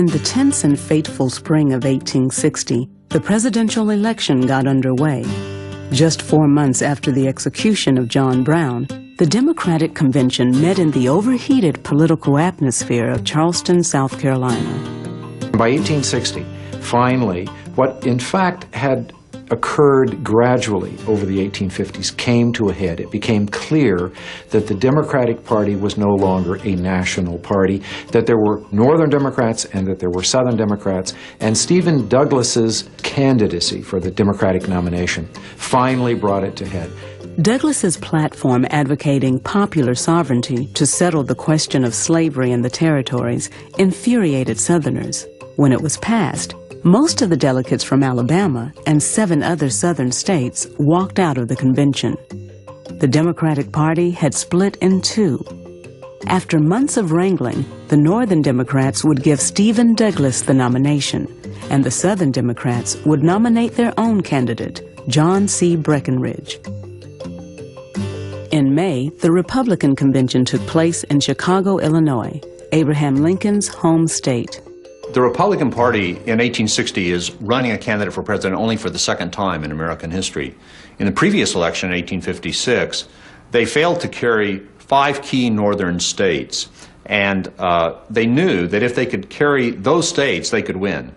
the tense and fateful spring of 1860, the presidential election got underway. Just 4 months after the execution of John Brown, the Democratic Convention met in the overheated political atmosphere of Charleston, South Carolina. By 1860, finally, what in fact had occurred gradually over the 1850s came to a head. It became clear that the Democratic Party was no longer a national party, that there were Northern Democrats and that there were Southern Democrats, and Stephen Douglas's candidacy for the Democratic nomination finally brought it to head. Douglas's platform advocating popular sovereignty to settle the question of slavery in the territories infuriated Southerners. When it was passed, most of the delegates from Alabama and 7 other Southern states walked out of the convention. The Democratic Party had split in 2. After months of wrangling, the Northern Democrats would give Stephen Douglas the nomination, and the Southern Democrats would nominate their own candidate, John C. Breckinridge. In May, the Republican convention took place in Chicago, Illinois, Abraham Lincoln's home state. The Republican Party in 1860 is running a candidate for president only for the second time in American history. In the previous election in 1856, they failed to carry 5 key northern states, and they knew that if they could carry those states, they could win.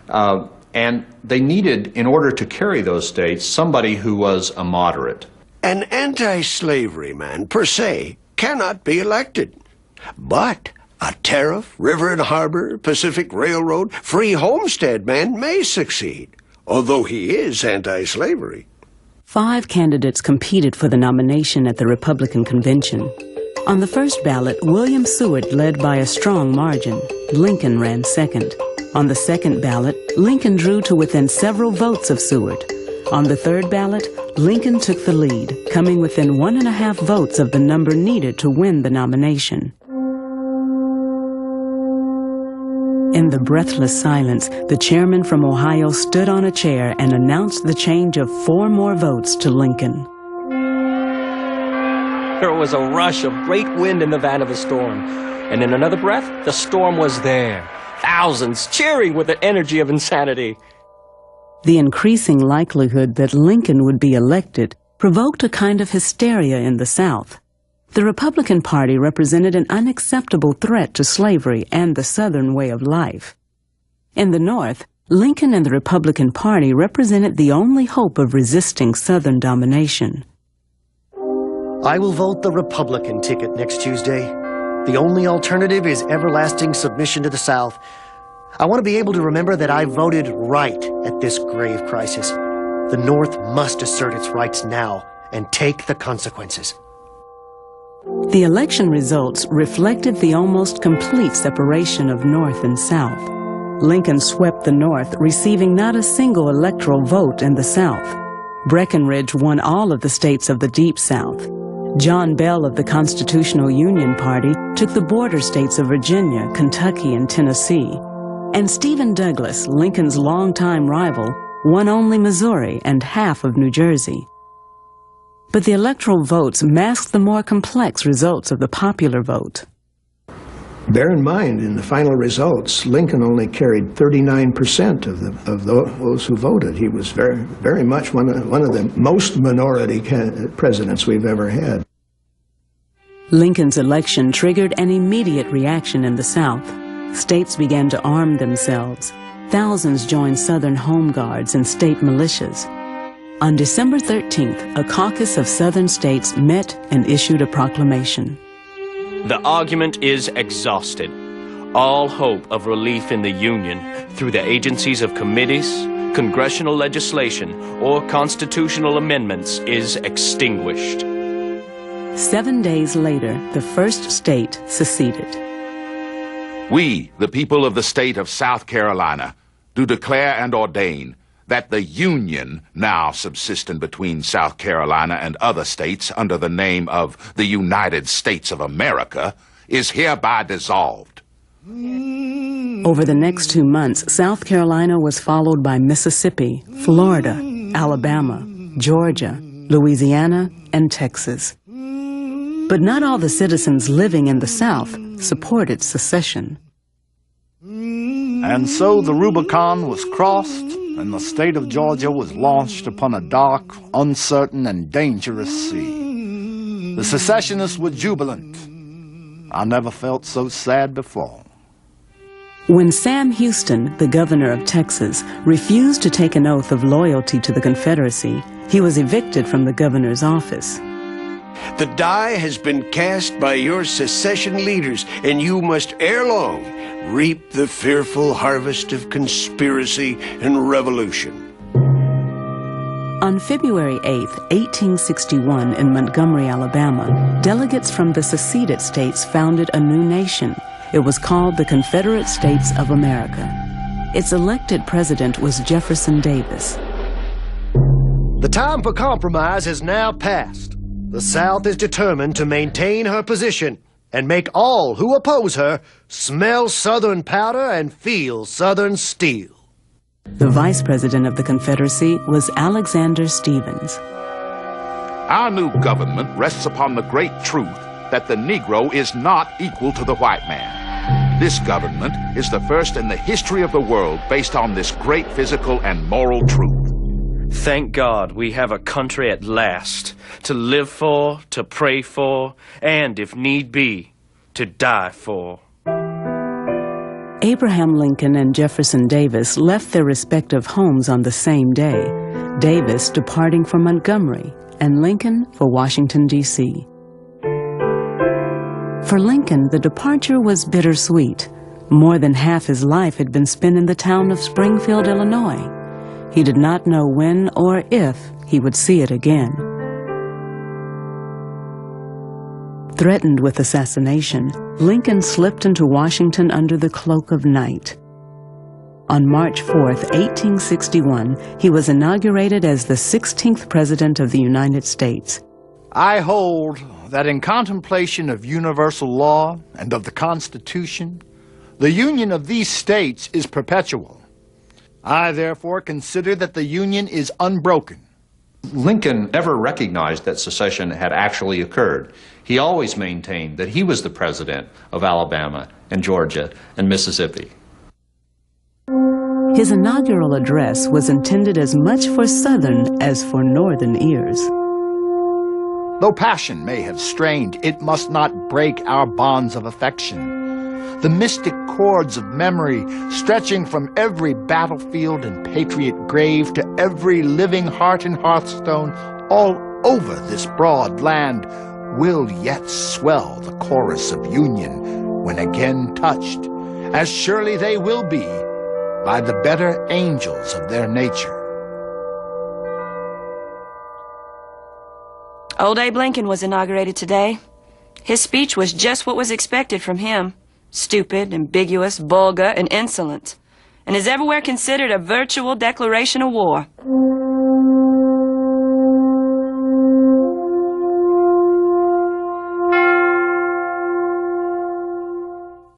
And they needed, in order to carry those states, somebody who was a moderate. An anti-slavery man, per se, cannot be elected. But a tariff, river and harbor, Pacific Railroad, free homestead man may succeed, although he is anti-slavery. 5 candidates competed for the nomination at the Republican convention. On the first ballot, William Seward led by a strong margin. Lincoln ran second. On the second ballot, Lincoln drew to within several votes of Seward. On the third ballot, Lincoln took the lead, coming within 1.5 votes of the number needed to win the nomination. In the breathless silence, the chairman from Ohio stood on a chair and announced the change of 4 more votes to Lincoln. There was a rush of great wind in the van of the storm, and in another breath, the storm was there. Thousands cheering with the energy of insanity. The increasing likelihood that Lincoln would be elected provoked a kind of hysteria in the South. The Republican Party represented an unacceptable threat to slavery and the Southern way of life. In the North, Lincoln and the Republican Party represented the only hope of resisting Southern domination. I will vote the Republican ticket next Tuesday. The only alternative is everlasting submission to the South. I want to be able to remember that I voted right at this grave crisis. The North must assert its rights now and take the consequences. The election results reflected the almost complete separation of North and South. Lincoln swept the North, receiving not a single electoral vote in the South. Breckinridge won all of the states of the Deep South. John Bell of the Constitutional Union Party took the border states of Virginia, Kentucky, and Tennessee. And Stephen Douglas, Lincoln's longtime rival, won only Missouri and half of New Jersey. But the electoral votes masked the more complex results of the popular vote. Bear in mind, in the final results, Lincoln only carried 39% of those who voted. He was very much one of the most minority presidents we've ever had. Lincoln's election triggered an immediate reaction in the South. States began to arm themselves. Thousands joined Southern home guards and state militias. On December 13th, a caucus of Southern states met and issued a proclamation. The argument is exhausted. All hope of relief in the Union through the agencies of committees, congressional legislation, or constitutional amendments is extinguished. 7 days later, the first state seceded. We, the people of the state of South Carolina, do declare and ordain that the Union, now subsisting between South Carolina and other states under the name of the United States of America, is hereby dissolved. Over the next 2 months, South Carolina was followed by Mississippi, Florida, Alabama, Georgia, Louisiana, and Texas. But not all the citizens living in the South supported secession. And so the Rubicon was crossed, and the state of Georgia was launched upon a dark, uncertain, and dangerous sea. The secessionists were jubilant. I never felt so sad before. When Sam Houston, the governor of Texas, refused to take an oath of loyalty to the Confederacy, he was evicted from the governor's office. The die has been cast by your secession leaders, and you must ere long reap the fearful harvest of conspiracy and revolution. On February 8, 1861, in Montgomery, Alabama, delegates from the seceded states founded a new nation. It was called the Confederate States of America. Its elected president was Jefferson Davis. The time for compromise has now passed. The South is determined to maintain her position and make all who oppose her smell Southern powder and feel Southern steel. The vice president of the Confederacy was Alexander Stephens. Our new government rests upon the great truth that the Negro is not equal to the white man. This government is the first in the history of the world based on this great physical and moral truth. Thank God we have a country at last to live for, to pray for, and, if need be, to die for. Abraham Lincoln and Jefferson Davis left their respective homes on the same day, Davis departing for Montgomery and Lincoln for Washington, D.C. For Lincoln, the departure was bittersweet. More than half his life had been spent in the town of Springfield, Illinois. He did not know when or if he would see it again. Threatened with assassination, Lincoln slipped into Washington under the cloak of night. On March 4, 1861, he was inaugurated as the 16th President of the United States. I hold that in contemplation of universal law and of the Constitution, the union of these states is perpetual. I therefore consider that the union is unbroken. Lincoln never recognized that secession had actually occurred. He always maintained that he was the president of Alabama and Georgia and Mississippi. His inaugural address was intended as much for Southern as for Northern ears. Though passion may have strained, it must not break our bonds of affection. The mystic cords of memory, stretching from every battlefield and patriot grave to every living heart and hearthstone all over this broad land, will yet swell the chorus of union when again touched, as surely they will be, by the better angels of their nature. Old Abe Lincoln was inaugurated today. His speech was just what was expected from him. Stupid, ambiguous, vulgar, and insolent. And is everywhere considered a virtual declaration of war.